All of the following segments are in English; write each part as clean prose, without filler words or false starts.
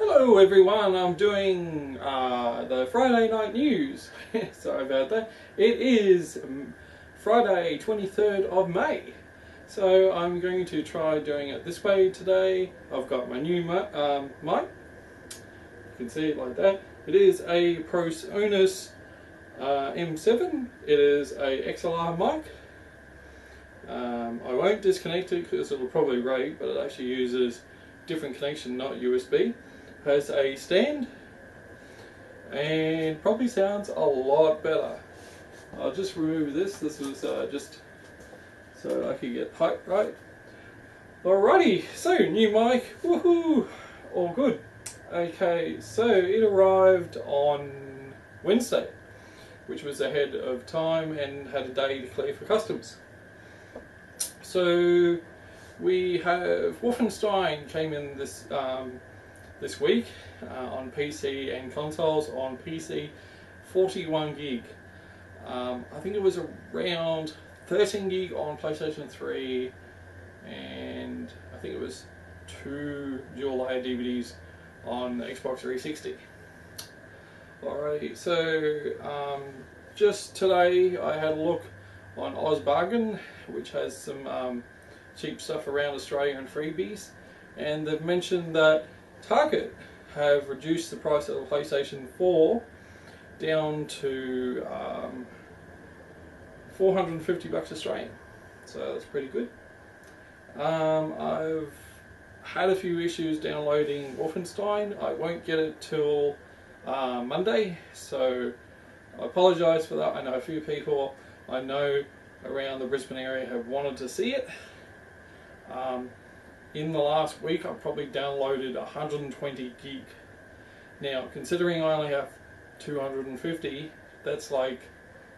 Hello everyone, I'm doing the Friday night news. Sorry about that. It is Friday 23rd of May. So I'm going to try doing it this way today. I've got my new mic. You can see it like that. It is a ProSonus M7. It is a XLR mic. I won't disconnect it because it'll probably rate, but it actually uses different connection, not USB. Has a stand and probably sounds a lot better. I'll just remove this. This was just so I could get height right. Alrighty, so new mic, woohoo, all good. Okay, so it arrived on Wednesday, which was ahead of time and had a day to clear for customs. So we have Wolfenstein came in this week on PC and consoles. On PC, 41 gig. I think it was around 13 gig on PlayStation 3, and I think it was 2 dual layer DVDs on the Xbox 360. Alright, so just today I had a look on Oz Bargain, which has some cheap stuff around Australia and freebies, and they've mentioned that Target have reduced the price of the PlayStation 4 down to $450 Australian, so that's pretty good. I've had a few issues downloading Wolfenstein. I won't get it till Monday, so I apologise for that. I know a few people I know around the Brisbane area have wanted to see it. In the last week I've probably downloaded 120 gig. Now, considering I only have 250, that's like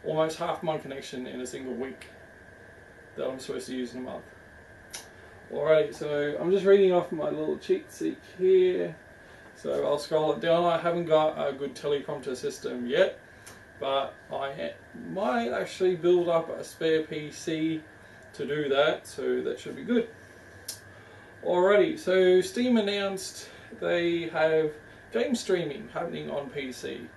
almost half my connection in a single week that I'm supposed to use in a month. Alright, so I'm just reading off my little cheat sheet here. So I'll scroll it down. I haven't got a good teleprompter system yet, but I might actually build up a spare PC to do that, so that should be good. Alrighty, so Steam announced they have game streaming happening on PC.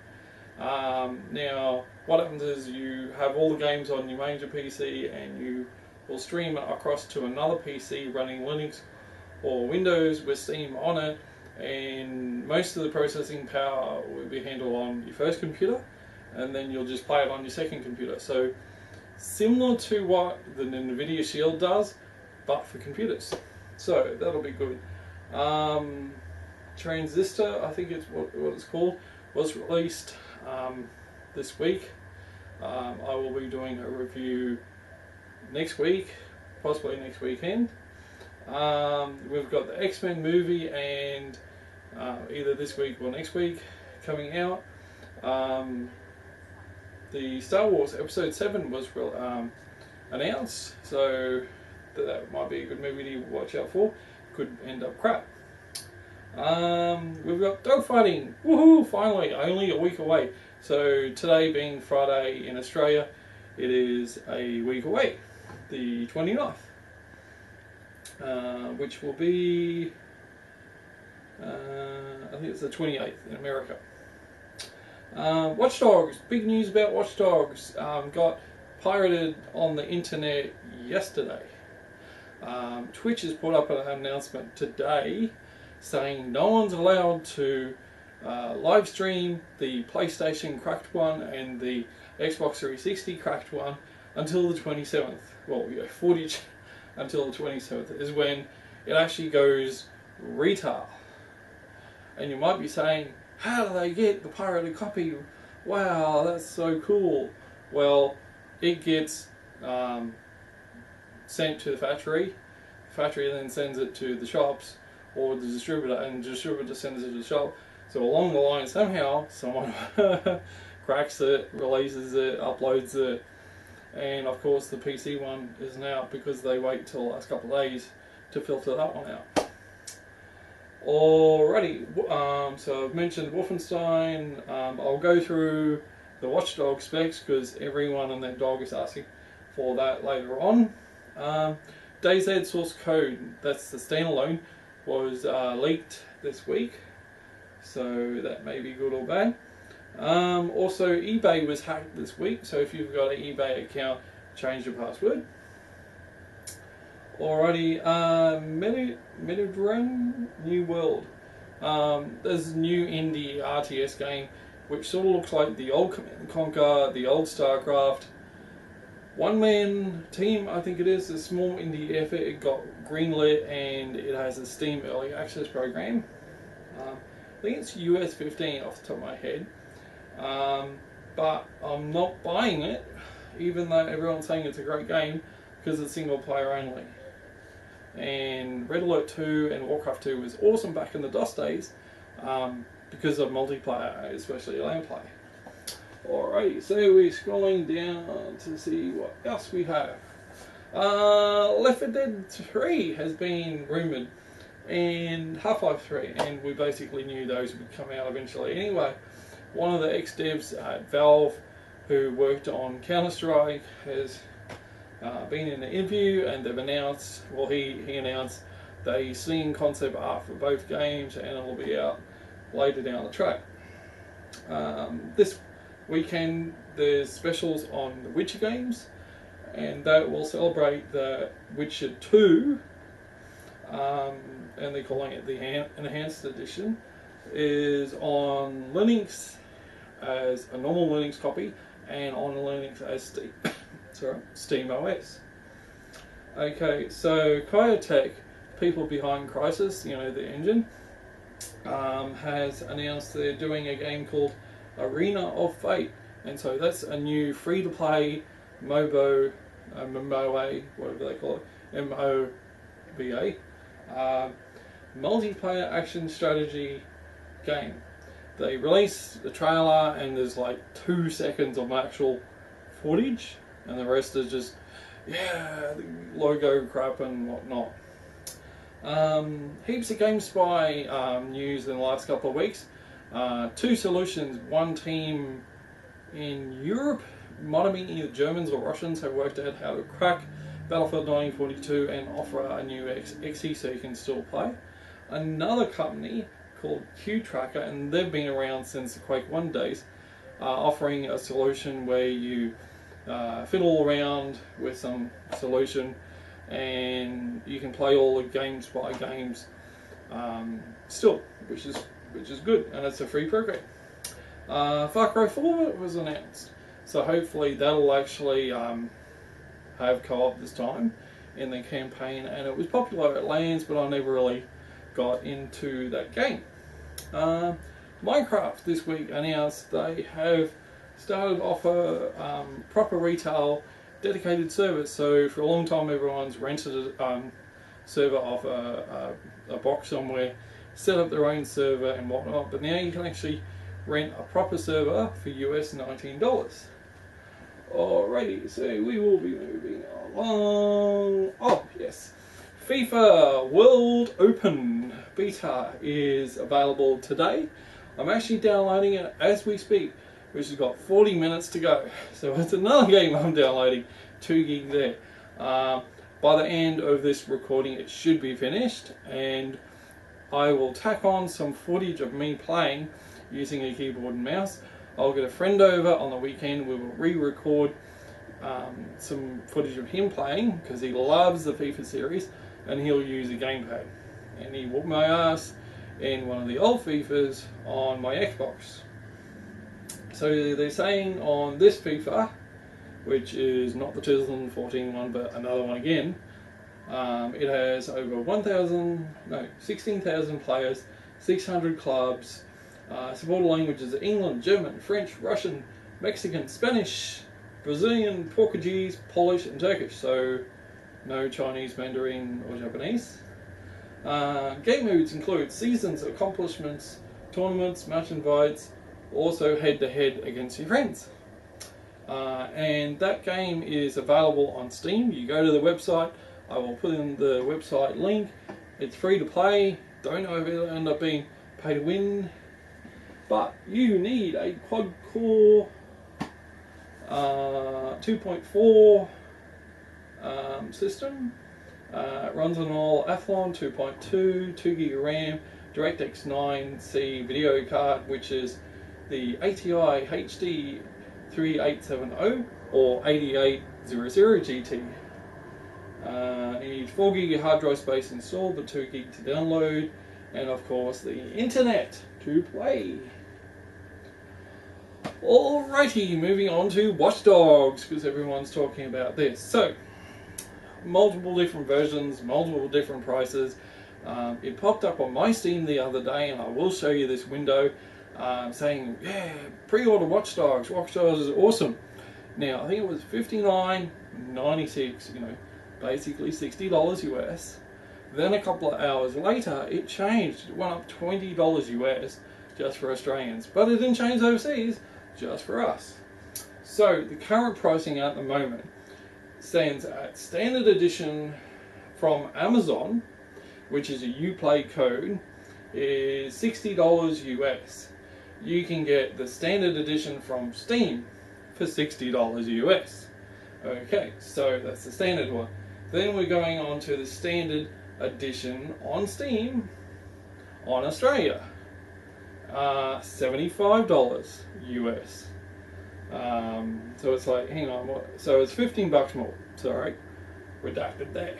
Now, what happens is you have all the games on your major PC and you will stream it across to another PC running Linux or Windows with Steam on it, and most of the processing power will be handled on your first computer, and then you'll just play it on your second computer. So similar to what the NVIDIA Shield does, but for computers. So that'll be good. Transistor, I think it's what it's called, was released this week. I will be doing a review next week, possibly next weekend. We've got the X-Men movie and either this week or next week coming out. The Star Wars Episode 7 was announced, so that might be a good movie to watch out for. Could end up crap. We've got dogfighting. Woohoo! Finally, only a week away. So today being Friday in Australia, it is a week away, the 29th, which will be, I think it's the 28th in America. Watchdogs, big news about Watchdogs. Got pirated on the internet yesterday. Twitch has put up an announcement today saying no one's allowed to live stream the PlayStation cracked one and the Xbox 360 cracked one until the 27th. Well, yeah, footage until the 27th is when it actually goes retail. And you might be saying, how do they get the pirated copy? Wow, that's so cool. Well, it gets sent to the factory. The factory then sends it to the shops or the distributor, and the distributor sends it to the shop. So along the line, somehow someone cracks it, releases it, uploads it, and of course the PC one isn't out because they wait till the last couple of days to filter that one out. Alrighty, so I've mentioned Wolfenstein. I'll go through the Watchdog specs because everyone and their dog is asking for that later on. DayZ source code, that's the standalone, was leaked this week. so that may be good or bad. Also, eBay was hacked this week, so if you've got an eBay account, change your password. Alrighty, Mediterranean New World. There's a new indie RTS game which sort of looks like the old Command & Conquer, the old StarCraft. One-man team, I think it is, a small indie effort. It got greenlit and it has a Steam Early Access program. I think it's US 15 off the top of my head. But I'm not buying it, even though everyone's saying it's a great game, because it's single player only. And Red Alert 2 and Warcraft 2 was awesome back in the DOS days, because of multiplayer, especially LAN play. Alright, so we're scrolling down to see what else we have. Left 4 Dead 3 has been rumoured, and Half-Life 3, and we basically knew those would come out eventually anyway. One of the ex-devs at Valve who worked on Counter-Strike has been in an interview, and they've announced, well, he announced that he's seeing concept art for both games and it'll be out later down the track. This weekend there's specials on the Witcher games, and that will celebrate the Witcher 2, and they're calling it the Enhanced Edition, is on Linux as a normal Linux copy and on Linux as Steam OS. Okay, so Cryotech, people behind Crysis, you know, the engine, has announced they're doing a game called Arena of Fate, and so that's a new free-to-play MOBA, whatever they call it, MOBA, multiplayer action strategy game. They released the trailer and there's like 2 seconds of actual footage, and the rest is just, yeah, the logo crap and whatnot. Heaps of GameSpy news in the last couple of weeks. 2 solutions. One team in Europe, might have been either Germans or Russians, have worked out how to crack Battlefield 1942 and offer a new XE so you can still play. Another company called Q-Tracker, and they've been around since the Quake 1 days, offering a solution where you fiddle around with some solution and you can play all the GameSpy games still, which is good, and it's a free program. Far Cry 4 was announced, so hopefully that'll actually have co-op this time in the campaign, and it was popular at LANs, but I never really got into that game. Minecraft this week announced they have started off a proper retail dedicated service. So for a long time everyone's rented a server off a box somewhere, set up their own server and whatnot, but now you can actually rent a proper server for US $19. Alrighty, so we will be moving along. Oh yes, FIFA World Open Beta is available today. I'm actually downloading it as we speak, which has got 40 minutes to go. So it's another game I'm downloading, 2 gig there. By the end of this recording it should be finished, and I will tack on some footage of me playing using a keyboard and mouse. I'll get a friend over on the weekend. We will re-record some footage of him playing, because he loves the FIFA series, and he'll use a gamepad. And he whooped my ass in one of the old FIFAs on my Xbox. So they're saying on this FIFA, which is not the 2014 one but another one again, it has over 16,000 players, 600 clubs, supported languages are England, German, French, Russian, Mexican, Spanish, Brazilian, Portuguese, Polish and Turkish, so no Chinese, Mandarin or Japanese. Game modes include seasons, accomplishments, tournaments, match invites, also head-to-head against your friends. And that game is available on Steam. You go to the website, I will put in the website link. It's free to play. Don't know if it'll end up being pay to win, but you need a quad-core 2.4 system. It runs on all Athlon 2.2, 2 gig of RAM, DirectX 9C video card, which is the ATI HD 3870 or 8800 GT. You need 4 gig of hard drive space installed, but 2 gig to download, and of course the internet to play. Alrighty, moving on to Watchdogs, because everyone's talking about this. So, multiple different versions, multiple different prices. It popped up on my Steam the other day, and I will show you this window saying, yeah, pre-order Watchdogs. Watchdogs is awesome. Now, I think it was $59.96, you know, basically $60 US. Then a couple of hours later, it changed. It went up $20 US just for Australians, but it didn't change overseas, just for us. So the current pricing at the moment stands at standard edition from Amazon, which is a Uplay code, is $60 US. You can get the standard edition from Steam for $60 US. Okay, so that's the standard one. Then we're going on to the standard edition on Steam on Australia. $75 US. So it's like, hang on, what? So it's 15 bucks more. Sorry, redacted there.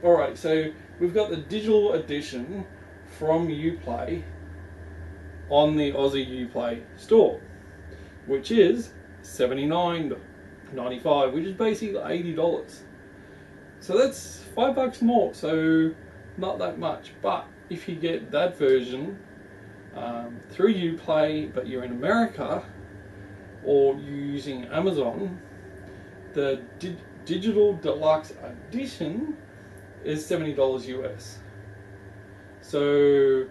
Alright, so we've got the digital edition from Uplay on the Aussie Uplay store, which is $79.95, which is basically $80. So that's $5 more, so not that much. But if you get that version through Uplay, but you're in America, or you're using Amazon, the digital deluxe edition is $70 US. So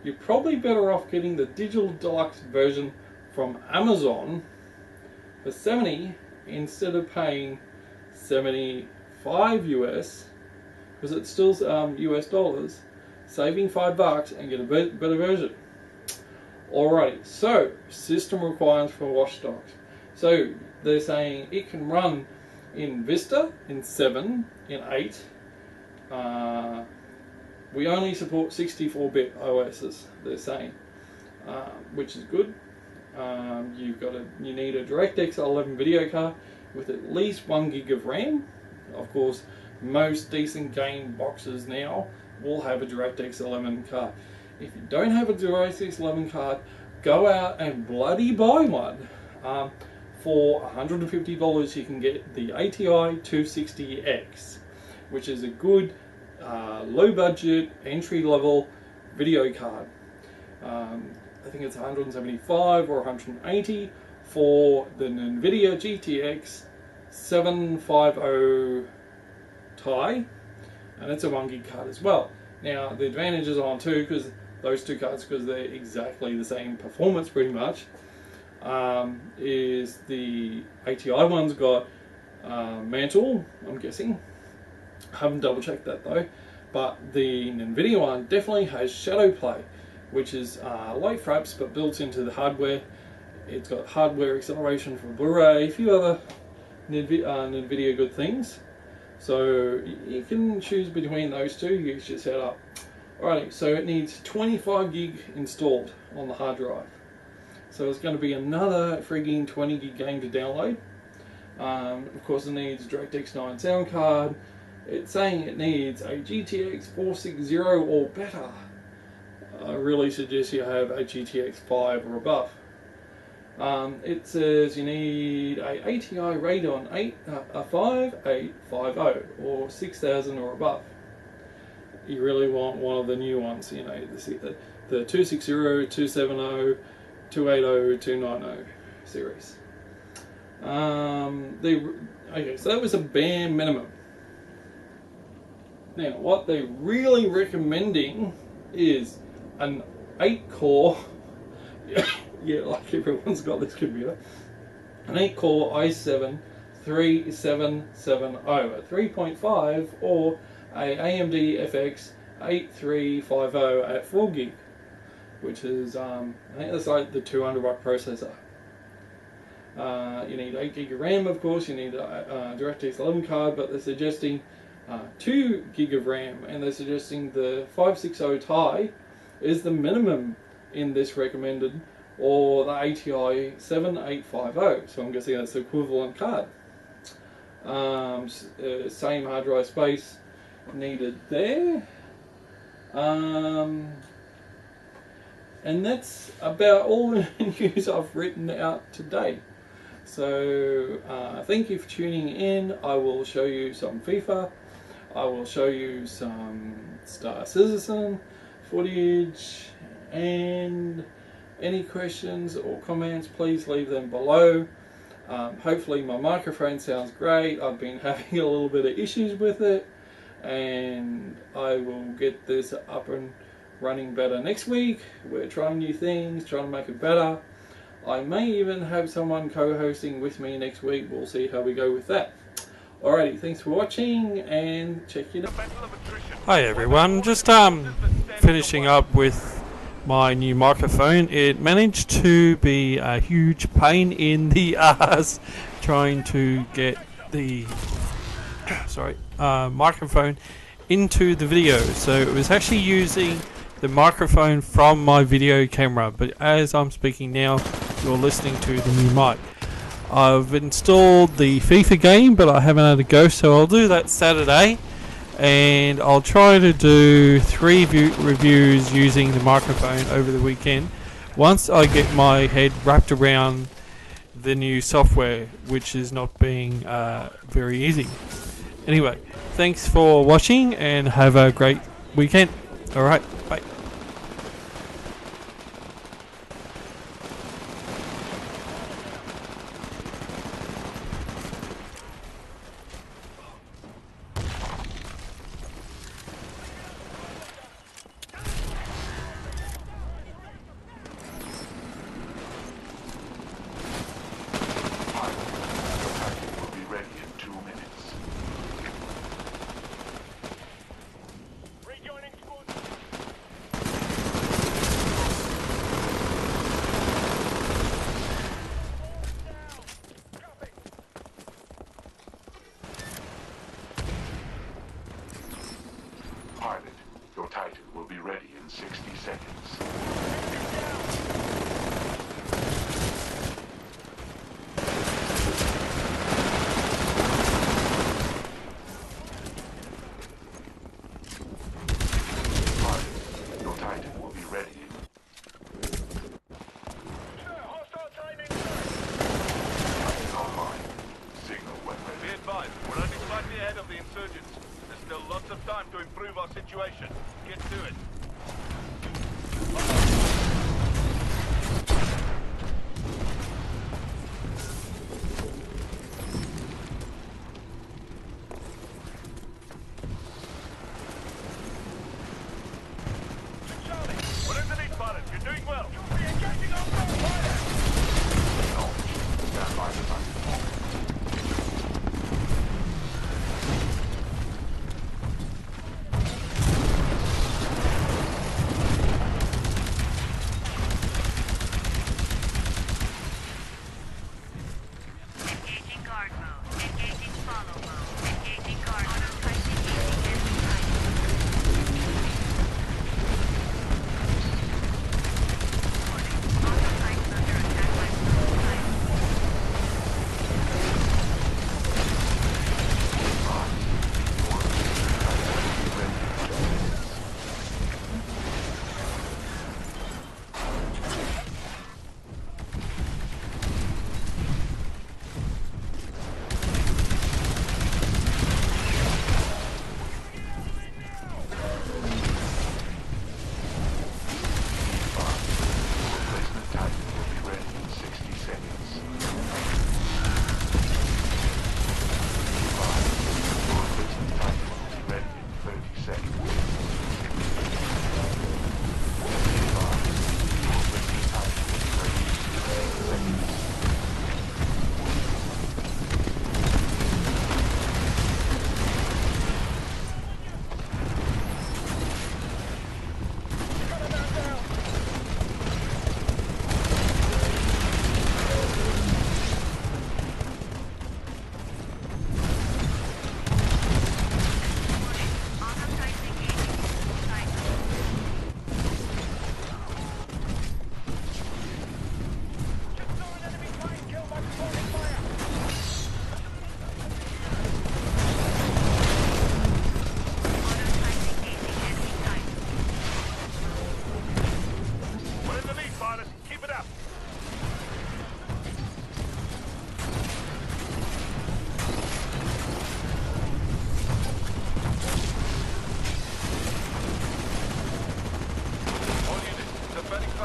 you're probably better off getting the digital deluxe version from Amazon for $70 instead of paying $75 US, because it's still US dollars, saving $5 and get a better version. Alrighty, so system requirements for Watchdogs. So they're saying it can run in Vista, in 7, in 8. We only support 64-bit OSs, they're saying, which is good. You need a DirectX 11 video card with at least 1 gig of RAM. Of course, most decent game boxes now will have a DirectX 11 card. If you don't have a DirectX 11 card, go out and bloody buy one. For $150 you can get the ATI 260X, which is a good low budget entry level video card. I think it's 175 or 180 for the NVIDIA GTX 750 Ti, and it's a 1 gig card as well. Now the advantages on because those two cards, because they're exactly the same performance pretty much, is the ATI one's got mantle, I'm guessing. I haven't double checked that though, but the NVIDIA one definitely has shadow play, which is light fraps but built into the hardware. It's got hardware acceleration for Blu-ray, a few other NVIDIA good things. So you can choose between those two, use your setup. Alright, so it needs 25 gig installed on the hard drive. So it's going to be another frigging 20 gig game to download. Of course it needs DirectX 9 sound card. It's saying it needs a GTX 460 or better. I really suggest you have a GTX 5 or above. It says you need a ATI Radeon 5850 or 6000 or above. You really want one of the new ones, you know, the 260, 270, 280, 290 series. Okay, so that was a bare minimum. Now, what they're really recommending is an 8-core, yeah, like everyone's got this computer, an 8-core i7 3770 at 3.5 or a AMD FX 8350 at 4 gig, which is, I think that's like the 200 watt processor. You need 8 gig of RAM, of course, you need a DirectX 11 card, but they're suggesting 2 gig of RAM, and they're suggesting the 560 Ti is the minimum in this recommended, or the ATI 7850. So I'm guessing that's the equivalent card. Same hard drive space needed there. And that's about all the news I've written out today. So thank you for tuning in. I will show you some FIFA. I will show you some Star Citizen footage, and any questions or comments, please leave them below. Hopefully my microphone sounds great. I've been having a little bit of issues with it, and I will get this up and running better next week. We're trying new things, trying to make it better. I may even have someone co-hosting with me next week. We'll see how we go with that. Alrighty, thanks for watching, and check you out. Hi everyone, just finishing up with my new microphone. It managed to be a huge pain in the ass trying to get the microphone into the video. So it was actually using the microphone from my video camera, but as I'm speaking now, you're listening to the new mic. I've installed the FIFA game, but I haven't had a go, so I'll do that Saturday, and I'll try to do 3 reviews using the microphone over the weekend once I get my head wrapped around the new software, which is not being very easy. Anyway, thanks for watching and have a great weekend. Alright, bye. Pilot, your Titan will be ready in 60 seconds. Pilot, your Titan will be ready in... Hostile Titan Titan online. Signal when ready. Be advised, we're only slightly ahead of the insurgents. There's still lots of time to improve our situation. Get to it. Charlie, what is the lead pilot? You're doing well. You're re-engaging our fire. Stand by the Titan.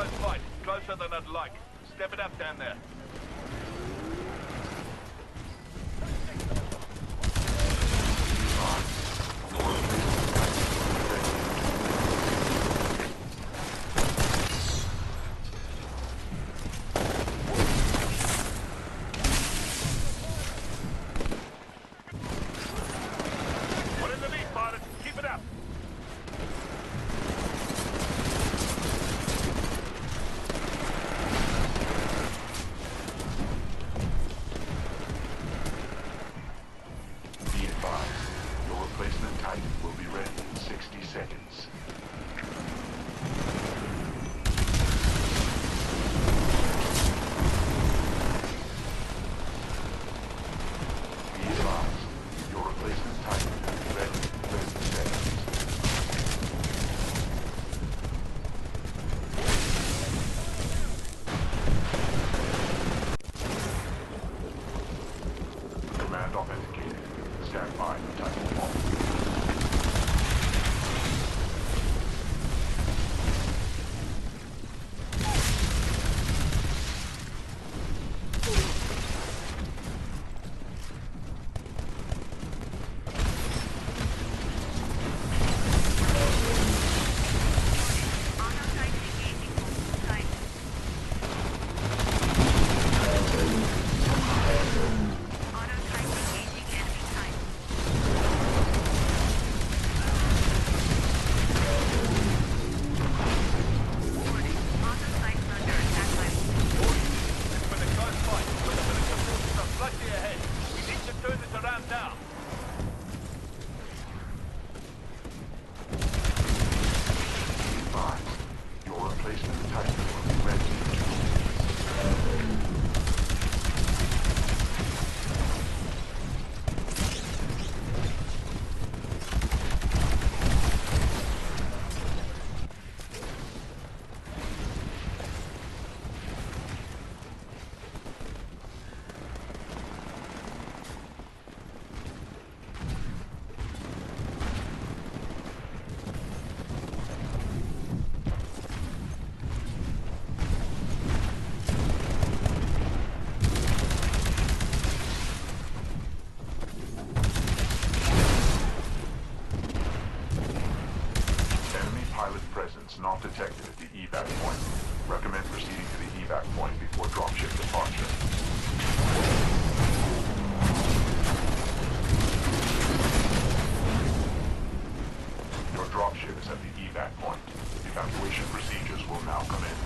close fight. Closer than I'd like. Step it up down there. We're in the lead, pilot. Keep it up. Be advised, your replacement Titan will be ready in 60 seconds. Be advised, your replacement Titan will be ready in 30 seconds. Command authenticated. Stand by for Titan launch. With a close fight, with the militia forces are slightly ahead. We need to turn this around now. Be advised, your replacement Titan will be ready in 2 minutes. Enemy pilot presence not detected at the evac point. Recommend proceeding to the evac point before dropship departure. Your dropship is at the evac point. Evacuation procedures will now commence.